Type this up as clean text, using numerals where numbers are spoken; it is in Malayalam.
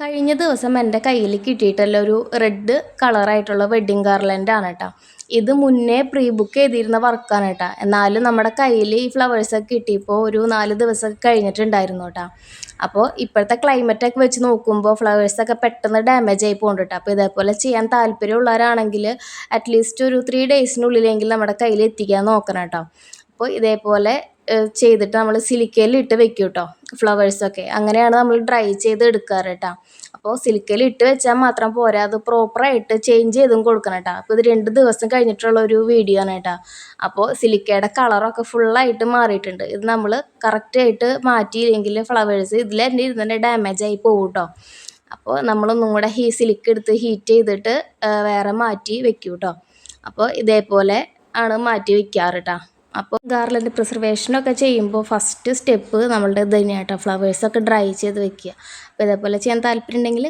കഴിഞ്ഞ ദിവസം എൻ്റെ കയ്യിൽ കിട്ടിയിട്ടുള്ള ഒരു റെഡ് കളറായിട്ടുള്ള വെഡ്ഡിങ് ഗാർലൻഡാണ് കേട്ടോ. ഇത് മുന്നേ പ്രീ ബുക്ക് ചെയ്തിരുന്ന വർക്കാണ് കേട്ടോ. എന്നാലും നമ്മുടെ കയ്യിൽ ഈ ഫ്ലവേഴ്സൊക്കെ കിട്ടിയപ്പോൾ ഒരു 4 ദിവസമൊക്കെ കഴിഞ്ഞിട്ടുണ്ടായിരുന്നു കേട്ടോ. അപ്പോൾ ഇപ്പോഴത്തെ ക്ലൈമറ്റൊക്കെ വെച്ച് നോക്കുമ്പോൾ ഫ്ലവേഴ്സൊക്കെ പെട്ടെന്ന് ഡാമേജ് ആയി പോകുന്നുണ്ട് കേട്ടോ. അപ്പോൾ ഇതേപോലെ ചെയ്യാൻ താല്പര്യമുള്ളവരാണെങ്കിൽ അറ്റ്ലീസ്റ്റ് ഒരു 3 ഡേയ്സിനുള്ളിലെങ്കിൽ നമ്മുടെ കയ്യിൽ എത്തിക്കാൻ നോക്കണം കേട്ടോ. അപ്പോൾ ഇതേപോലെ ചെയ്തിട്ട് നമ്മൾ സിലിക്കയിൽ വെക്കും കേട്ടോ ഫ്ലവേഴ്സൊക്കെ. അങ്ങനെയാണ് നമ്മൾ ഡ്രൈ ചെയ്ത് എടുക്കാറ് കേട്ടോ. അപ്പോൾ സിലിക്കയിൽ വെച്ചാൽ മാത്രം പോരാ, അത് പ്രോപ്പറായിട്ട് ചേഞ്ച് ചെയ്തും കൊടുക്കണം കേട്ടോ. അപ്പോൾ ഇത് 2 ദിവസം കഴിഞ്ഞിട്ടുള്ള ഒരു വീഡിയോ ആണ് കേട്ടോ. അപ്പോൾ സിലിക്കയുടെ കളറൊക്കെ ഫുള്ളായിട്ട് മാറിയിട്ടുണ്ട്. ഇത് നമ്മൾ കറക്റ്റായിട്ട് മാറ്റിയില്ലെങ്കിൽ ഫ്ലവേഴ്സ് ഇതിൽ തന്നെ ഇരുന്ന് ഡാമേജ് ആയി പോകും കേട്ടോ. അപ്പോൾ നമ്മളൊന്നും കൂടെ സിലിക്ക് എടുത്ത് ഹീറ്റ് ചെയ്തിട്ട് വേറെ മാറ്റി വെക്കും കേട്ടോ. അപ്പോൾ ഇതേപോലെ ആണ് മാറ്റി വെക്കാറ് കേട്ടോ. അപ്പോൾ ഗാർലൻഡ് പ്രിസർവേഷനൊക്കെ ചെയ്യുമ്പോൾ ഫസ്റ്റ് സ്റ്റെപ്പ് നമ്മളുടെ ഇത് തന്നെയാണ് കേട്ടോ. ഫ്ലവേഴ്സൊക്കെ ഡ്രൈ ചെയ്ത് വെക്കുക. അപ്പോൾ ഇതേപോലെ ചെയ്യാൻ താല്പര്യം ഉണ്ടെങ്കിൽ